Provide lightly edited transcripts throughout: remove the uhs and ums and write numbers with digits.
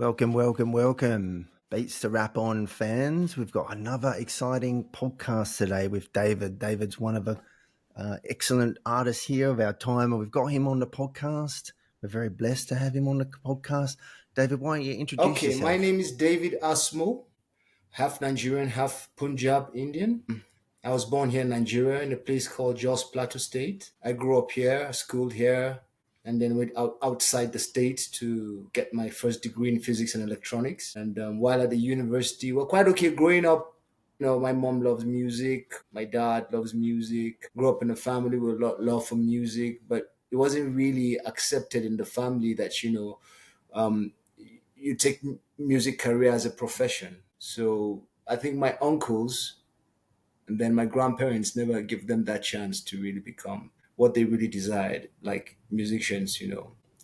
Welcome, welcome, welcome. Beats to Rap On fans. We've got another exciting podcast today with David. David's one of the excellent artists here of our time, and we've got him on the podcast. We're very blessed to have him on the podcast. David, why don't you introduce Okay, my yourself? name is David Assomull, half Nigerian, half Punjab Indian. I was born here in Nigeria in a place called Jos Plateau State. I grew up here, schooled here, and then went outside the state to get my first degree in physics and electronics. And while at the university, we're quite okay growing up. My mom loves music, my dad loves music. Grew up in a family with a lot of love for music, but it wasn't really accepted in the family that um, you take music career as a profession. So I think my uncles and then my grandparents never give them that chance to really become what they really desired, like musicians. It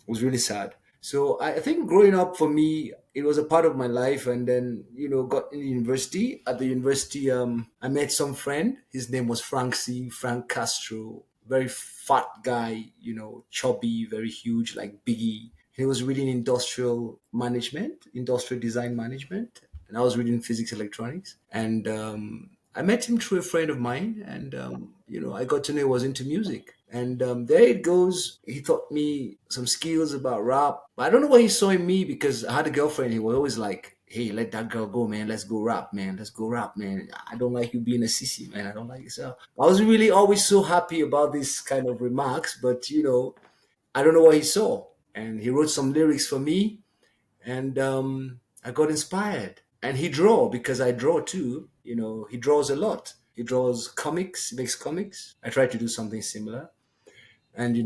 was really sad. So I think growing up for me, it was a part of my life. And then, got in university. At the university, I met some friend. His name was Frank Castro. Very fat guy, chubby, very huge, like Biggie. He was reading industrial management, industrial design management, and I was reading physics electronics. And I met him through a friend of mine, and I got to know he was into music. And there it goes. He taught me some skills about rap. But I don't know what he saw in me because I had a girlfriend. He was always like, "Hey, let that girl go, man. Let's go rap, man. Let's go rap, man. I don't like you being a sissy, man. I don't like it." So I was really always so happy about this kind of remarks, but I don't know what he saw. And he wrote some lyrics for me, and I got inspired. And he draw because I draw too. He draws a lot. He draws comics, he makes comics. I try to do something similar. And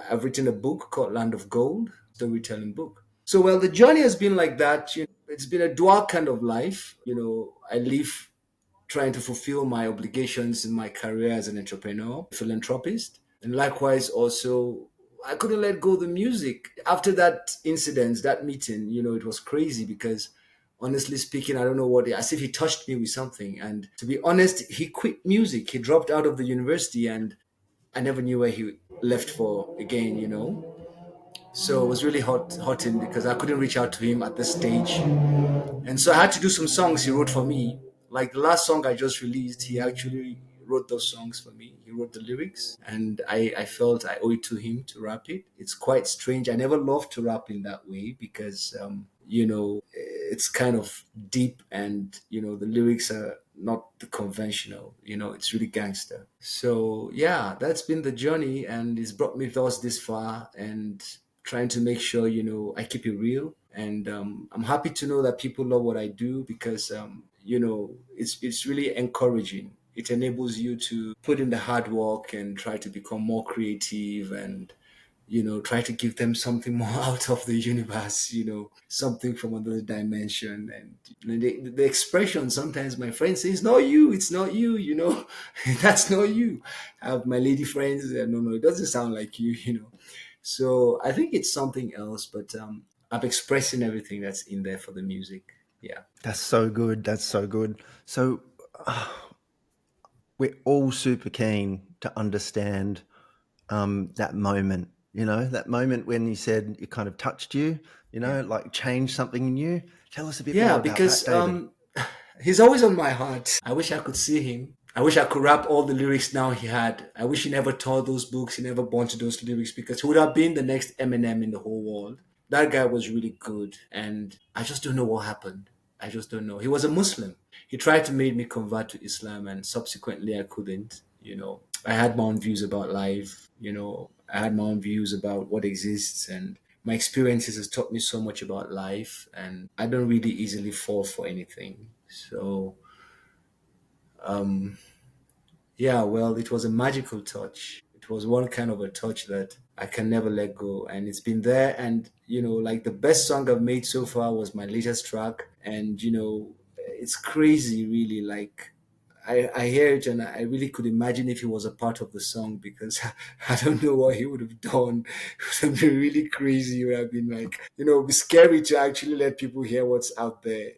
I've written a book called Land of Gold, storytelling book. So well, the journey has been like that. It's been a dual kind of life. I live trying to fulfill my obligations in my career as an entrepreneur, philanthropist, and likewise also I couldn't let go of the music. After that incident, that meeting, it was crazy because honestly speaking, I don't know what, as if he touched me with something. And to be honest, he quit music. He dropped out of the university and I never knew where he left for again. So it was really hurting because I couldn't reach out to him at this stage. And so I had to do some songs he wrote for me. Like the last song I just released, he actually wrote those songs for me. He wrote the lyrics, and I felt I owe it to him to rap it. It's quite strange. I never loved to rap in that way because, it's kind of deep and, the lyrics are not the conventional, it's really gangster. So, yeah, that's been the journey and it's brought me thus this far. And trying to make sure I keep it real, and I'm happy to know that people love what I do because it's really encouraging. It enables you to put in the hard work and try to become more creative and try to give them something more out of the universe, something from another dimension. And the expression sometimes my friends say, it's not you, that's not you. I have my lady friends, no, it doesn't sound like you. So I think it's something else, but I'm expressing everything that's in there for the music. Yeah. That's so good. That's so good. So we're all super keen to understand that moment, that moment when you said it kind of touched you, Yeah. like changed something in you. Tell us a bit more Yeah, about that, because David. he's always on my heart. I wish I could see him. I wish I could rap all the lyrics now he had. I wish he never taught those books. He never burnt those lyrics because he would have been the next Eminem in the whole world. That guy was really good. And I just don't know what happened. I just don't know. He was a Muslim. He tried to make me convert to Islam and subsequently I couldn't. I had my own views about life. I had my own views about what exists, and my experiences has taught me so much about life, and I don't really easily fall for anything. So yeah, well, it was a magical touch. It was one kind of a touch that I can never let go. And it's been there. And, like the best song I've made so far was my latest track. And, it's crazy, really. Like, I hear it and I really could imagine if he was a part of the song because I don't know what he would have done. It would have been really crazy. It would have been like, it'd be scary to actually let people hear what's out there.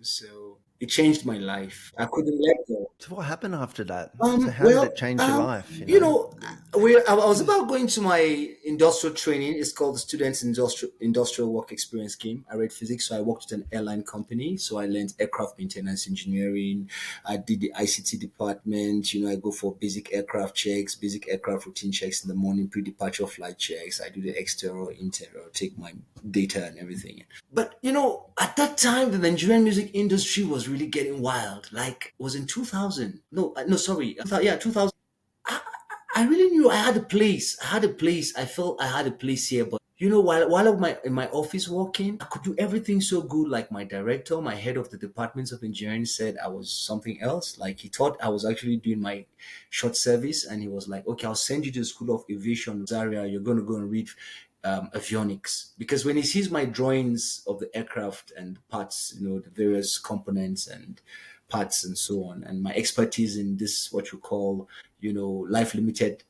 So It changed my life. I couldn't let go. So what happened after that? So how did Well, it change your life? you know, I was Just about going to my industrial training. It's called the Students Industrial Work Experience Scheme. I read physics, so I worked at an airline company. So I learned aircraft maintenance engineering. I did the ICT department. I go for basic aircraft checks, basic aircraft routine checks in the morning, pre-departure flight checks. I do the exterior, interior, take my data and everything. But at that time, the Nigerian music industry was really getting wild. Like, it was in 2000. No, no, sorry. Yeah, 2000. I, I really knew I had a place. I had a place. I felt I had a place here. But while in my office working, I could do everything so good. Like my director, my head of the departments of engineering said I was something else. Like he thought I was actually doing my short service, and he was like, "Okay, I'll send you to the School of Aviation, Zaria. You're going to go and read avionics." Because when he sees my drawings of the aircraft and parts, the various components and parts and so on, and my expertise in this, what you call, life limited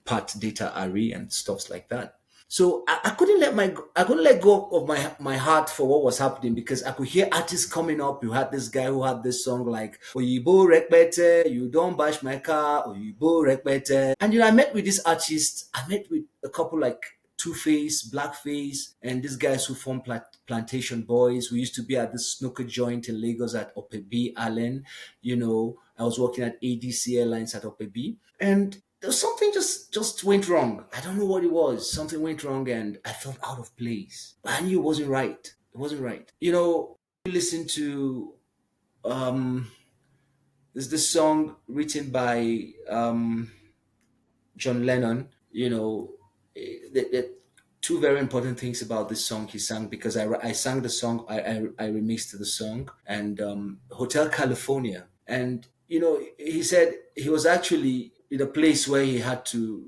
part data array and stuffs like that. So I couldn't let go of my heart for what was happening, because I could hear artists coming up. You had this guy who had this song like Oyibo Rekbete, you don't bash my car, Oyibo Rekbete. And I met with this artist. I met with a couple like Two Face, Blackface, and these guys who formed Plantation Boys. We used to be at this snooker joint in Lagos at Opebi Allen. I was working at ADC Airlines at Opebi, and there was something just went wrong. I don't know what it was. Something went wrong, and I felt out of place. But I knew it wasn't right. It wasn't right. You listen to there's this song written by John Lennon. The two very important things about this song he sang, because I sang the song, I remixed the song, and Hotel California. And he said he was actually in a place where he had to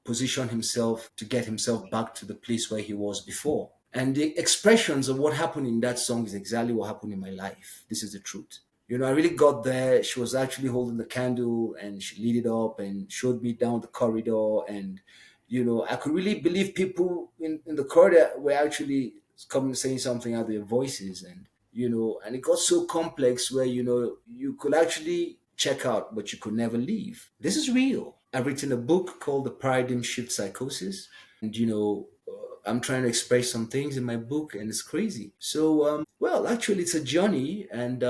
reposition himself to get himself back to the place where he was before. And the expressions of what happened in that song is exactly what happened in my life. This is the truth. I really got there. She was actually holding the candle, and she lit it up and showed me down the corridor. And, I could really believe people in the corridor were actually coming saying something out of their voices. And it got so complex where, you could actually check out, but you could never leave. This is real. I've written a book called The Paradigm Shift Psychosis. And, I'm trying to express some things in my book, and it's crazy. So, well, actually, it's a journey, and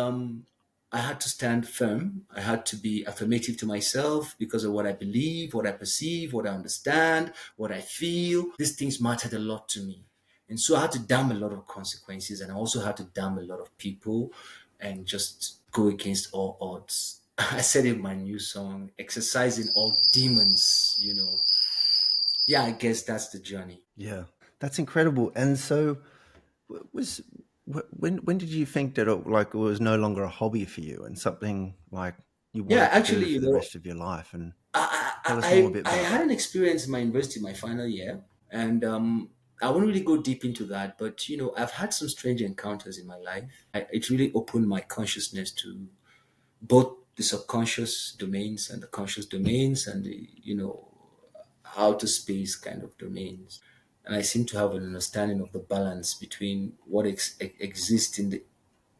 I had to stand firm. I had to be affirmative to myself because of what I believe, what I perceive, what I understand, what I feel. These things mattered a lot to me. And so I had to damn a lot of consequences, and I also had to damn a lot of people and just go against all odds. I said in my new song, exercising all demons. Yeah, I guess that's the journey. yeah, that's incredible. And so was when did you think that it was no longer a hobby for you and something like you Yeah, wanted to do actually, for the rest of your life? And I, tell I, us more a I bit I about had that. an experience in my university, my final year, and I won't really go deep into that, but I've had some strange encounters in my life. It really opened my consciousness to both the subconscious domains and the conscious domains, and the outer space kind of domains. And I seem to have an understanding of the balance between what exists in the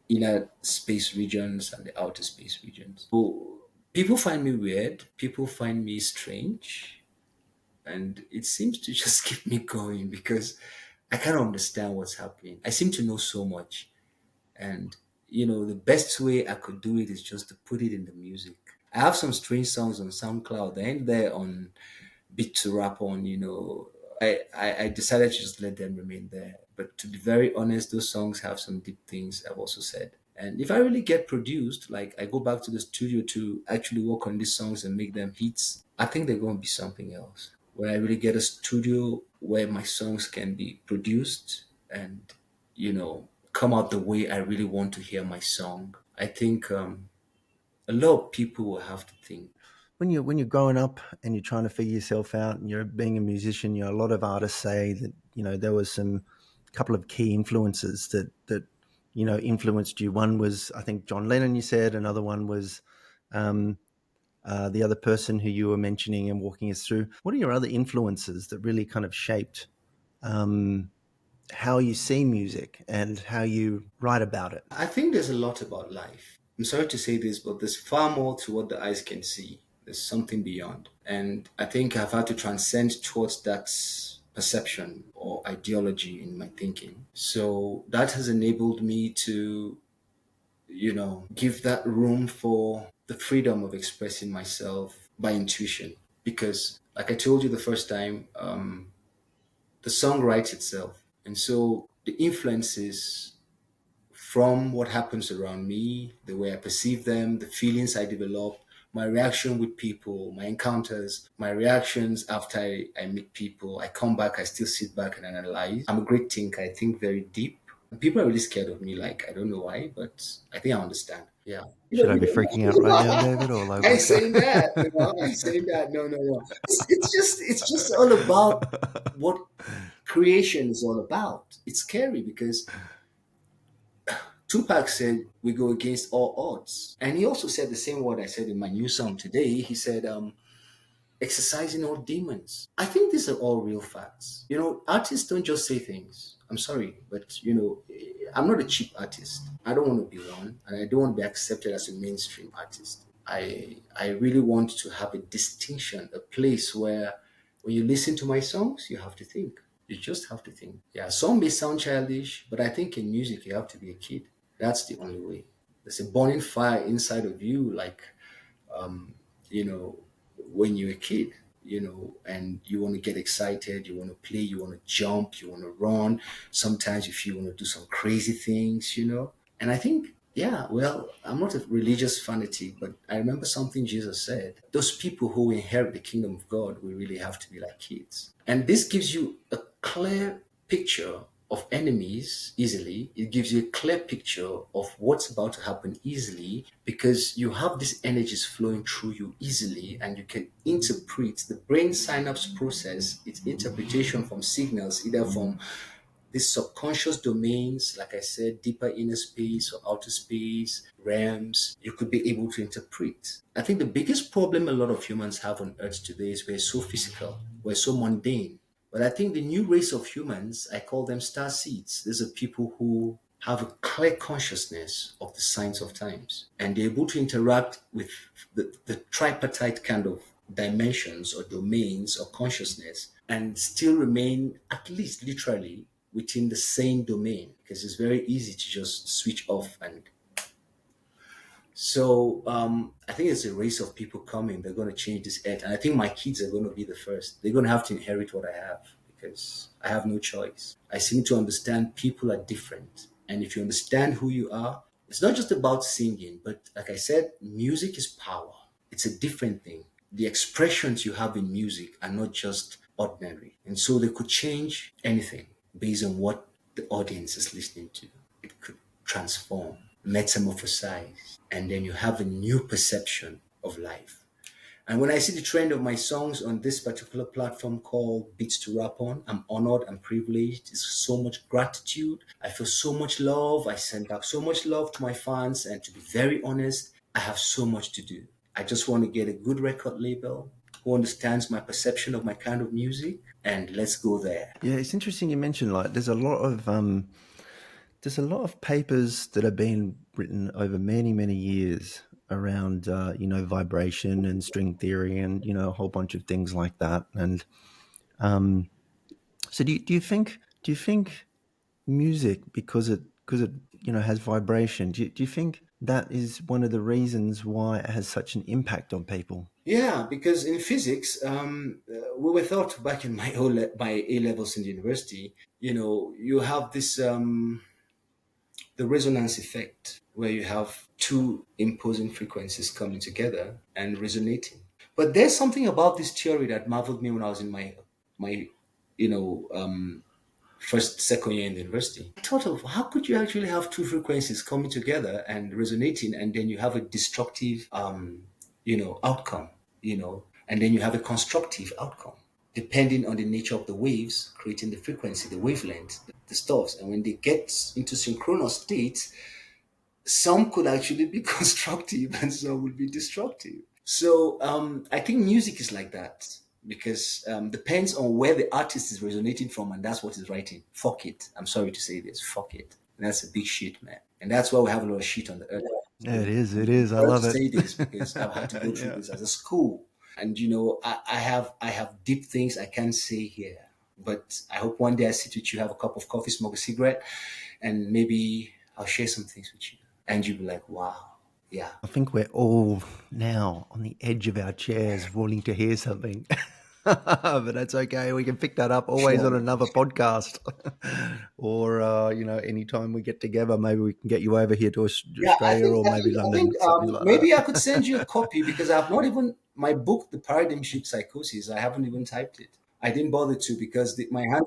inner space regions and the outer space regions. So people find me weird, people find me strange, and it seems to just keep me going because I can't understand what's happening. I seem to know so much, and the best way I could do it is just to put it in the music. I have some strange songs on SoundCloud. They ain't there on Beat to Rap on. I decided to just let them remain there. But to be very honest, those songs have some deep things I've also said. And if I really get produced, like I go back to the studio to actually work on these songs and make them hits, I think they're going to be something else. When I really get a studio where my songs can be produced and, come out the way I really want to hear my song, I think a lot of people will have to think. When you're growing up and you're trying to figure yourself out and you're being a musician, a lot of artists say that there was some couple of key influences that influenced you. One was, I think, John Lennon. You said another one was um, the other person who you were mentioning and walking us through. What are your other influences that really kind of shaped um, how you see music and how you write about it? I think there's a lot about life. I'm sorry to say this, but there's far more to what the eyes can see. There's something beyond. And I think I've had to transcend towards that perception or ideology in my thinking. So that has enabled me to, give that room for the freedom of expressing myself by intuition. Because, like I told you the first time, the song writes itself. And so the influences from what happens around me, the way I perceive them, the feelings I develop, my reaction with people, my encounters, my reactions after I meet people. I come back, I still sit back and analyze. I'm a great thinker. I think very deep. And people are really scared of me. Like, I don't know why, but I think I understand. Yeah. Should I be freaking out right now, David, or like I ain't what's going? saying that. No, I ain't saying that. No, no, no. It's just all about what creation is all about. It's scary because Tupac said we go against all odds. And he also said the same word I said in my new song today. He said, exercising all demons. I think these are all real facts. Artists don't just say things. I'm sorry, but I'm not a cheap artist. I don't want to be one, and I don't want to be accepted as a mainstream artist. I really want to have a distinction, a place where when you listen to my songs, you have to think. You just have to think. Yeah, some may sound childish, but I think in music you have to be a kid. That's the only way. There's a burning fire inside of you, like you know, when you're a kid, and you want to get excited, you want to play, you want to jump, you want to run. Sometimes you feel you want to do some crazy things. And I think, yeah, well, I'm not a religious fanatic, but I remember something Jesus said. Those people who inherit the kingdom of God will really have to be like kids. And this gives you a clear picture of enemies easily. It gives you a clear picture of what's about to happen easily because you have these energies flowing through you easily and you can interpret the brain synapse process, its interpretation from signals, either from these subconscious domains, like I said, deeper inner space or outer space, realms, you could be able to interpret. I think the biggest problem a lot of humans have on earth today is we're so physical, we're so mundane. But I think the new race of humans, I call them star seeds. These are people who have a clear consciousness of the signs of times and they're able to interact with the tripartite kind of dimensions or domains or consciousness and still remain at least literally within the same domain because it's very easy to just switch off. And so I think it's a race of people coming. They're going to change this earth. And I think my kids are going to be the first. They're going to have to inherit what I have because I have no choice. I seem to understand people are different. And if you understand who you are, it's not just about singing, but like I said, music is power. It's a different thing. The expressions you have in music are not just ordinary. And so they could change anything based on what the audience is listening to. It could transform, metamorphosize, and then you have a new perception of life. And when I see the trend of my songs on this particular platform called Beats to Rap On, I'm honored and privileged. It's so much gratitude. I feel so much love. I send back so much love to my fans. And to be very honest, I have so much to do. I just want to get a good record label who understands my perception of my kind of music, and let's go there. Yeah, it's interesting you mentioned like there's a lot of papers that have been written over many, many years around, vibration and string theory and, a whole bunch of things like that. And so do you think music, because it has vibration, do you think that is one of the reasons why it has such an impact on people? Yeah, because in physics, we were taught back in my A levels in the university. You have this the resonance effect, where you have two imposing frequencies coming together and resonating. But there's something about this theory that marveled me when I was in my you know first second year in the university. I thought of how could you actually have two frequencies coming together and resonating, and then you have a destructive outcome, and then you have a constructive outcome depending on the nature of the waves creating the frequency, the wavelength, the stuffs. And when they get into synchronous states, some could actually be constructive and some would be destructive. So I think music is like that because depends on where the artist is resonating from, and that's what he's writing. Fuck it. I'm sorry to say this. Fuck it. And that's a big shit, man. And that's why we have a lot of shit on the earth. Yeah, it is. It is. I Sorry to love it. say this because I've had to go through Yeah. this as a school, and I have deep things I can't say here. But I hope one day I sit with you, have a cup of coffee, smoke a cigarette, and maybe I'll share some things with you, and you'll be like, "Wow, yeah." I think we're all now on the edge of our chairs wanting to hear something. But that's okay. We can pick that up always on Sure. another podcast. Or, anytime we get together, maybe we can get you over here to Yeah, I Australia think or I maybe think I London, think something like maybe I that. could send you a copy because I've not even my book, The Paradigm Shift Psychosis. I haven't even typed it. I didn't bother to because Is my that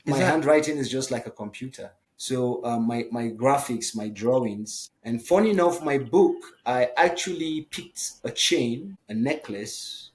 handwriting is just like a computer. So my graphics, my drawings, and funny enough, my book I actually picked a chain, a necklace,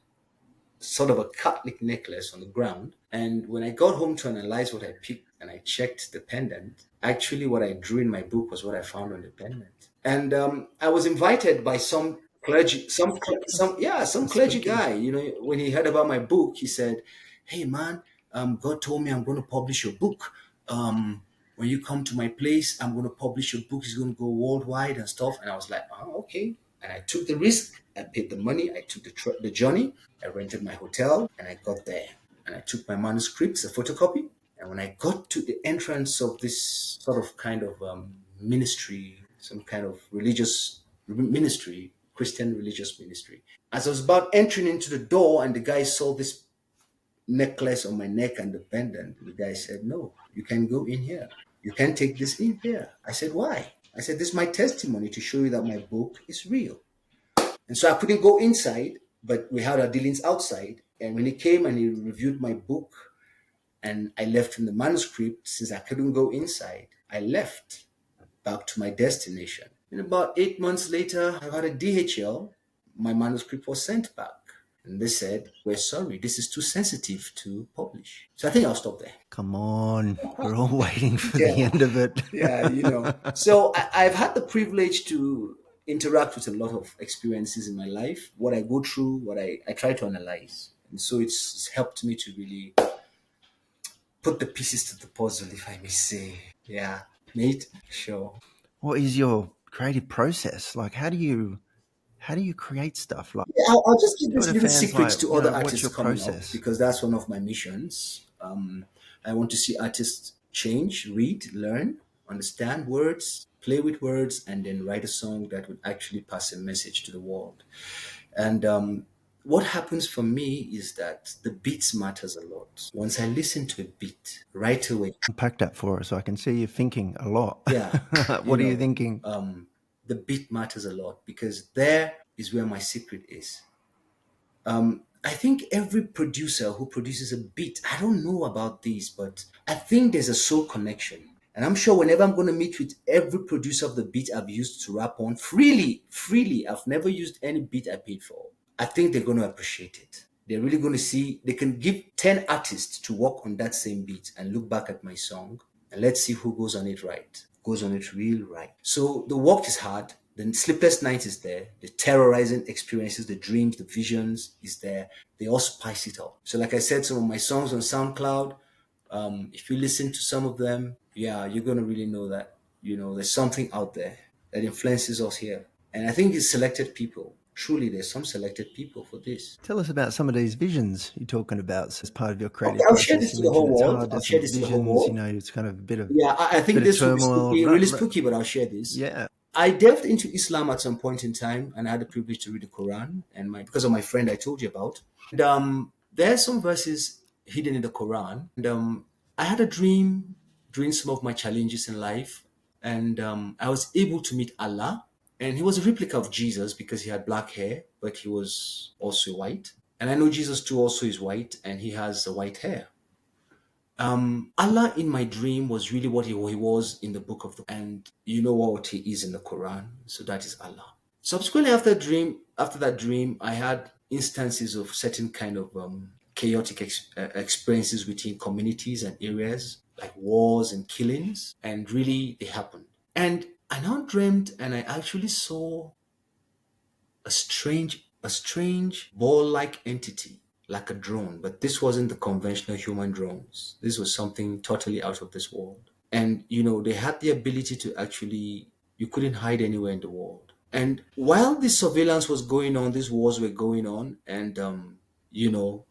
sort of a Catholic necklace on the ground. And when I got home to analyze what I picked and I checked the pendant, actually what I drew in my book was what I found on the pendant. And I was invited by some clergy, some clergy spooky? guy. When he heard about my book, he said, "Hey man, God told me I'm going to publish your book. When you come to my place, I'm going to publish your book. It's going to go worldwide and stuff." And I was like, "Oh, okay." And I took the risk. I paid the money. I took the journey. I rented my hotel and I got there. And I took my manuscripts, a photocopy. And when I got to the entrance of this sort of kind of ministry, some kind of religious ministry, Christian religious ministry, as I was about entering into the door and the guy saw this necklace on my neck and the pendant, the guy said, "No, you can go in here. You can take this in here." I said, "Why?" I said, "This is my testimony to show you that my book is real." And so I couldn't go inside, but we had our dealings outside. And when he came and he reviewed my book and I left him the manuscript, since I couldn't go inside, I left back to my destination. And about 8 months later, I got a DHL. My manuscript was sent back. And they said, "We're sorry, this is too sensitive to publish." So I think I'll stop there. Come on. We're all waiting for Yeah. the end of it. Yeah. So I've had the privilege to interact with a lot of experiences in my life, what I go through, what I try to analyze. And so it's helped me to really put the pieces to the puzzle, if I may say. Yeah, mate, sure. What is your creative process? Like, how do you create stuff? Like, Yeah, I'll just give share with this the little fans, secret like, to other what's artists your coming up process? because that's one of my missions. I want to see artists change, read, learn, understand words, play with words, and then write a song that would actually pass a message to the world. And what happens for me is that the beats matters a lot. Once I listen to a beat right away, Unpack that for us. I can see you thinking a lot. yeah, you What are you know, thinking? the beat matters a lot because there is where my secret is. I think every producer who produces a beat, I don't know about this, but I think there's a soul connection. And I'm sure whenever I'm going to meet with every producer of the beat I've used to rap on freely, I've never used any beat I paid for. I think they're going to appreciate it. They're really going to see, they can give 10 artists to work on that same beat and look back at my song and let's see who goes on it right, goes on it real right. So the work is hard. The sleepless night is there. The terrorizing experiences, the dreams, the visions is there. They all spice it up. So like I said, some of my songs on SoundCloud, if you listen to some of them, yeah, you're going to really know that, there's something out there that influences us here. And I think it's selected people. Truly, there's some selected people for this. Tell us about some of these visions you're talking about as part of your Okay, creative I'll share process. this You to the mentioned whole it's world. hard. I'll There's share some this to the whole visions. world. It's kind of a bit of Yeah, I think this will be turmoil. spooky, really spooky, but I'll share this. Yeah. I delved into Islam at some point in time, and I had the privilege to read the Quran, and because of my friend I told you about. And there are some verses hidden in the Quran. And I had a dream during some of my challenges in life, and I was able to meet Allah, and he was a replica of Jesus because he had black hair, but he was also white. And I know Jesus too also is white, and he has white hair. Allah in my dream was really what he was in the book of the and you know what he is in the Quran. So that is Allah. Subsequently after that dream, I had instances of certain kind of chaotic experiences within communities and areas, like wars and killings, and really they happened. And I now dreamed and I actually saw a strange ball-like entity, like a drone, but this wasn't the conventional human drones. This was something totally out of this world. And they had the ability to actually You couldn't hide anywhere in the world. And while this surveillance was going on, these wars were going on, and you know,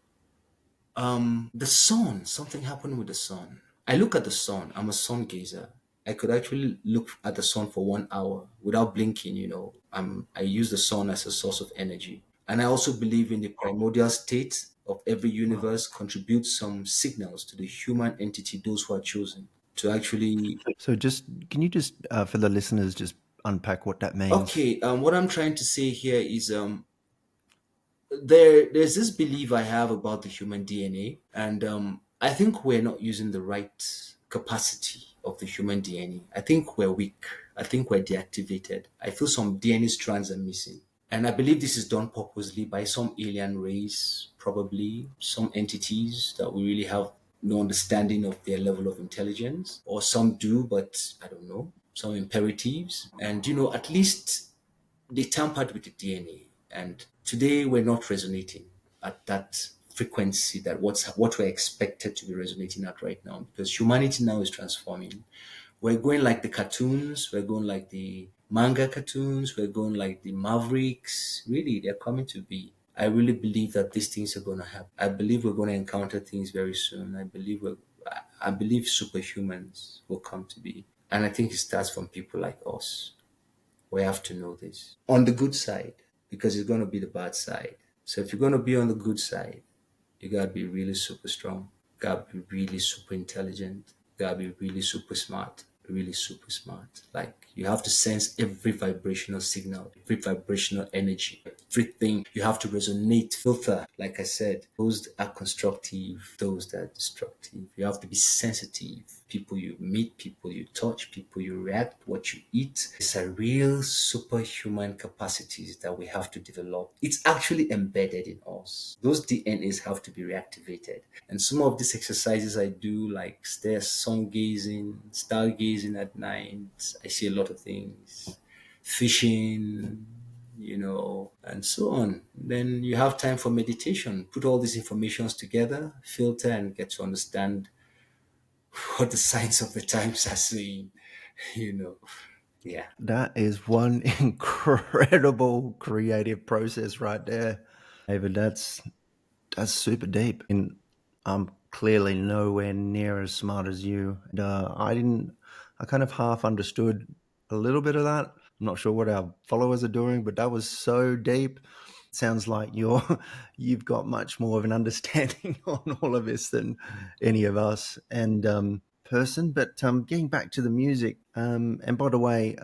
the sun, something happened with the sun. I look at the sun. I'm a sun gazer. I could actually look at the sun for 1 hour without blinking. I use the sun as a source of energy, and I also believe in the primordial state of every Wow. universe contributes some signals to the human entity, those who are chosen to actually. So just can you just for the listeners just unpack what that means? Okay, what I'm trying to say here is there's this belief I have about the human DNA, and I think we're not using the right capacity of the human DNA. I think we're weak. I think we're deactivated. I feel some DNA strands are missing. And I believe this is done purposely by some alien race, probably some entities that we really have no understanding of their level of intelligence, or some do, but I don't know, some imperatives. And, at least they tampered with the DNA, and today we're not resonating at that frequency that what we're expected to be resonating at right now, because humanity now is transforming. We're going like the cartoons, we're going like the manga cartoons, we're going like the Mavericks. Really, they're coming to be. I really believe that these things are going to happen. I believe we're going to encounter things very soon. I believe superhumans will come to be, and I think it starts from people like us. We have to know this on the good side, because it's going to be the bad side. So if you're going to be on the good side, you got to be really super strong. Got to be really super intelligent. Got to be really super smart. Really super smart. Like, you have to sense every vibrational signal, every vibrational energy, everything. You have to resonate, filter. Like I said, those that are constructive, those that are destructive. You have to be sensitive. People you meet, people you touch, people you react, what you eat. It's a real superhuman capacities that we have to develop. It's actually embedded in us. Those DNAs have to be reactivated. And some of these exercises I do, like sun gazing, stargazing at night. I see a lot of things. Fishing, and so on. Then you have time for meditation. Put all these informations together, filter, and get to understand what the signs of the times are saying. You know, yeah. That is one incredible creative process right there, David. That's super deep, and I'm clearly nowhere near as smart as you. And, I kind of half understood a little bit of that. I'm not sure what our followers are doing, but that was so deep. Sounds like you've got much more of an understanding on all of this than any of us. And person. But getting back to the music, and by the way,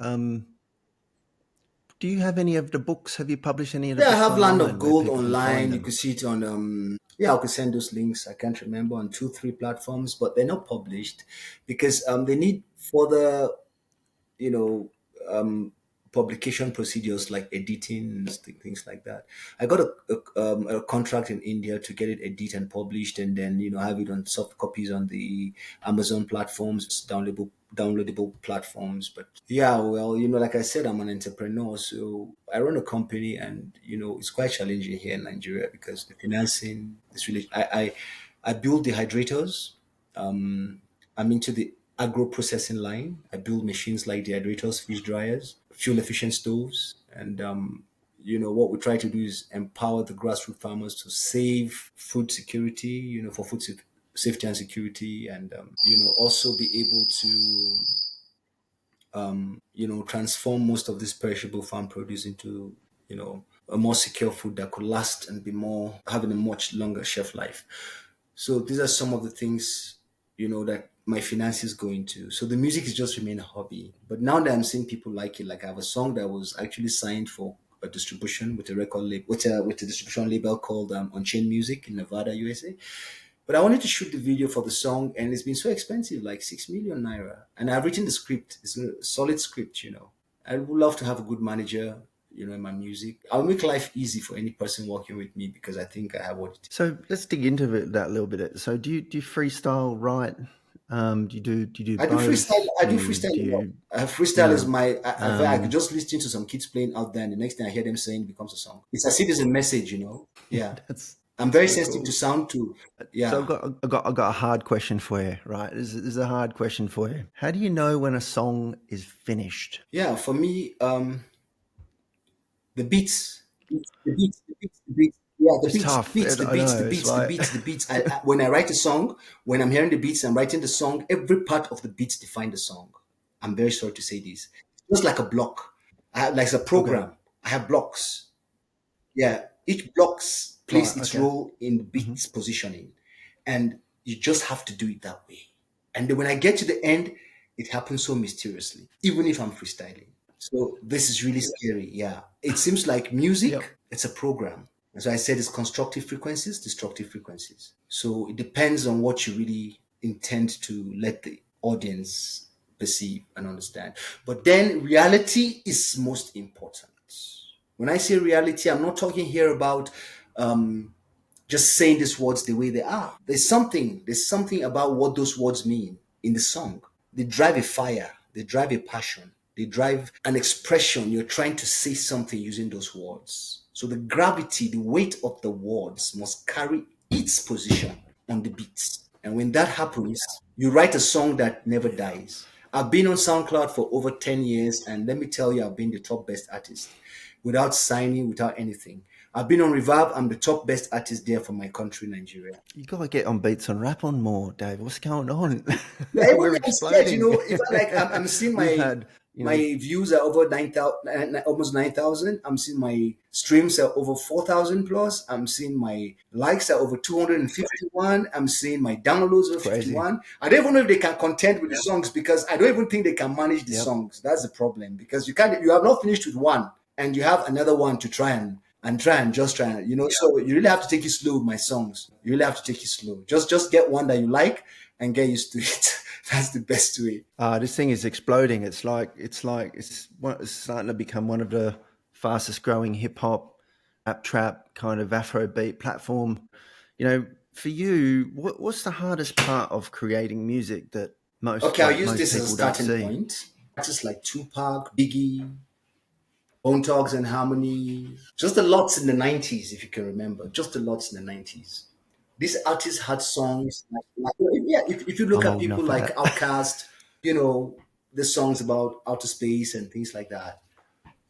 do you have any of the books? Have you published any of the Yeah, I books have Land of online where Gold people can find online. You could them? see it on yeah, I could send those links. I can't remember, on 2, 3 platforms, but they're not published because they need further, you know, publication procedures like editing and things like that. I got a contract in India to get it edited and published, and then have it on soft copies on the Amazon platforms, downloadable platforms. But yeah, well, like I said, I'm an entrepreneur, so I run a company, and it's quite challenging here in Nigeria because the financing is really. I build dehydrators. I'm into the agro processing line. I build machines like dehydrators, fish dryers, fuel efficient stoves, and what we try to do is empower the grassroots farmers to save food security, for safety and security, and also be able to transform most of this perishable farm produce into a more secure food that could last and be more having a much longer shelf life. So these are some of the things that my finances go into. So the music has just remained a hobby. But now that I'm seeing people like it, like I have a song that was actually signed for a distribution with a record label, with a distribution label called Unchained Music in Nevada, USA. But I wanted to shoot the video for the song, and it's been so expensive, like 6 million naira. And I've written the script; it's a solid script. I would love to have a good manager, in my music. I'll make life easy for any person working with me because I think I have what it. So let's dig into that a little bit. So do you freestyle write? Do you do I do both? freestyle. I do freestyle Do a lot. you Freestyle is yeah my. I could um just listen to some kids playing out there, and the next thing I hear them saying becomes a song. It's as if it's a message. Yeah. that's I'm very So sensitive to cool. sound too. So Yeah. I've got a hard question for you, right? This is a hard question for you. How do you know when a song is finished? Yeah, for me, the beats, the beats. Yeah, It's tough. I know. It's like the beats. When I write a song, when I'm hearing the beats, I'm writing the song. Every part of the beats define the song. I'm very sorry to say this. It's just like a block. I have, like a okay, program. I have blocks. Yeah, each blocks plays right, its okay. role in the Hmm. beat's positioning, and you just have to do it that way. And then when I get to the end, it happens so mysteriously, even if I'm freestyling. So this is really scary. Yeah, it seems like Yep. music. It's a program. As I said, it's constructive frequencies, destructive frequencies. So it depends on what you really intend to let the audience perceive and understand. But then reality is most important. When I say reality, I'm not talking here about just saying these words the way they are. There's something about what those words mean in the song. They drive a fire, they drive a passion, they drive an expression. You're trying to say something using those words. So the gravity, the weight of the words must carry its position on the beats. And when that happens, you write a song that never dies. I've been on SoundCloud for over 10 years, and let me tell you, I've been the top best artist without signing, without anything. I've been on Revive. I'm the top best artist there for my country, Nigeria. You gotta get on beats and rap on more, Dave. What's going on? Yeah, even We're me, I'm scared. You exploding. know, if I like, I'm seeing We've my had, my views are over 9,000, almost 9,000. I'm seeing my streams are over 4,000 plus. I'm seeing my likes are over 251. I'm seeing my downloads over crazy. 51. I don't even know if they can contend with the songs because I don't even think they can manage the Yep. songs. That's the problem because you have not finished with one and you have another one to try and try and just try and so you really have to take it slow with my songs. You really have to take it slow. Just get one that you like and get used to it. That's the best way. This thing is exploding. It's starting to become one of the fastest growing hip hop, rap trap kind of Afrobeat platform. For you, what's the hardest part of creating music that most Okay, I'll like use most this as a people don't starting see? point. Artists like Tupac, Biggie, Bone Thugs and Harmony, just the lots in the 90s, if you can remember, just the lots in the 90s. These artists had songs yeah, if you look I'm at old people enough for like that. Outkast, you know, the songs about outer space and things like that,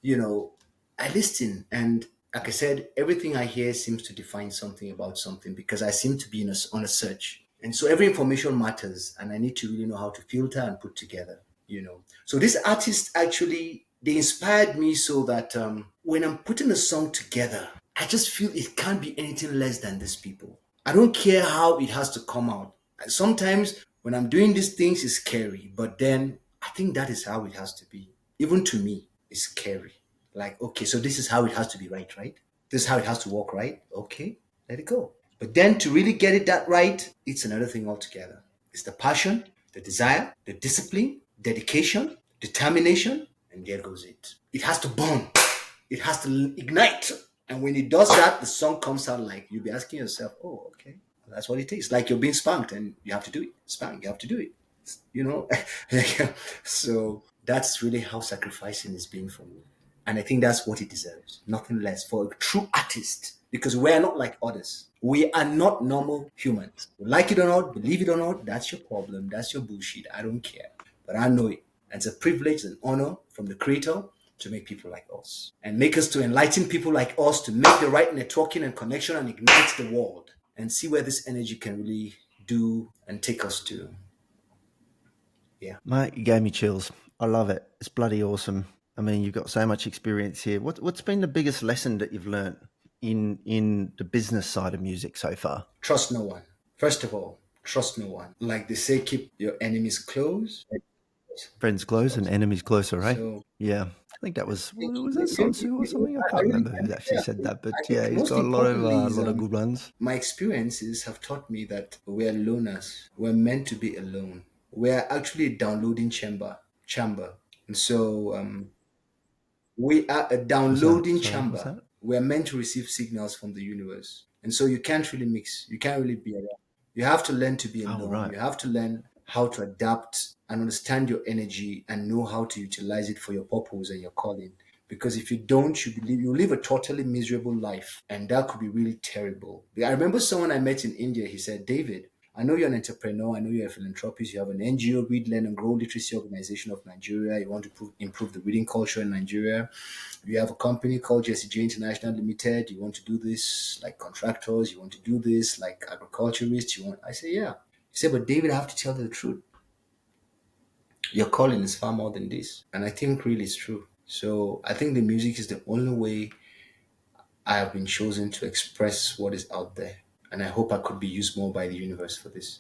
you know, I listen and like I said, everything I hear seems to define something about something because I seem to be on a search. And so every information matters and I need to really know how to filter and put together. So these artists actually, they inspired me so that when I'm putting a song together, I just feel it can't be anything less than these people. I don't care how it has to come out. Sometimes when I'm doing these things, it's scary, but then I think that is how it has to be. Even to me, it's scary. Like, okay, so this is how it has to be, right? This is how it has to work, right? Okay, let it go. But then to really get it that right, it's another thing altogether. It's the passion, the desire, the discipline, dedication, determination, and there goes it. It has to burn. It has to ignite. And when it does that, the song comes out like you'll be asking yourself, oh, okay, that's what it is. Like you're being spanked and you have to do it. Spank, you have to do it. You know? So that's really how sacrificing has been for me. And I think that's what it deserves. Nothing less for a true artist. Because we're not like others. We are not normal humans. Like it or not, believe it or not, that's your problem. That's your bullshit. I don't care. But I know it. And it's a privilege and honor from the creator to make people like us and make us to enlighten people like us to make the right networking and connection and ignite the world and see where this energy can really do and take us to. Yeah. Mate, you gave me chills. I love it. It's bloody awesome. I mean, you've got so much experience here. What's been the biggest lesson that you've learnt in the business side of music so far? Trust no one. First of all, trust no one. Like they say, keep your enemies close. Friends close and enemies closer, right? So Yeah. I think that was that Sun Tzu or something? I I can't really, remember who actually yeah, said that, but I yeah, think he's most got importantly a is lot of good ones. my experiences have taught me that we're loners. We're meant to be alone. We're actually a downloading chamber. And so we are a What's that? downloading Sorry, what's chamber. that? We're meant to receive signals from the universe. And so you can't really mix. You can't really be around. You have to learn to be Oh, alone. right. You have to learn how to adapt and understand your energy and know how to utilize it for your purpose and your calling. Because if you don't, you live a totally miserable life, and that could be really terrible. I remember someone I met in India. He said, "David, I know you're an entrepreneur. I know you're a philanthropist. You have an NGO, Read, Learn, and Grow Literacy Organization of Nigeria. You want to improve the reading culture in Nigeria. You have a company called Jesse J International Limited. You want to do this like contractors. You want to do this like agriculturists. You want?" I say, "Yeah." He said, "But David, I have to tell the truth. Your calling is far more than this." And I think really it's true. So I think the music is the only way I have been chosen to express what is out there. And I hope I could be used more by the universe for this.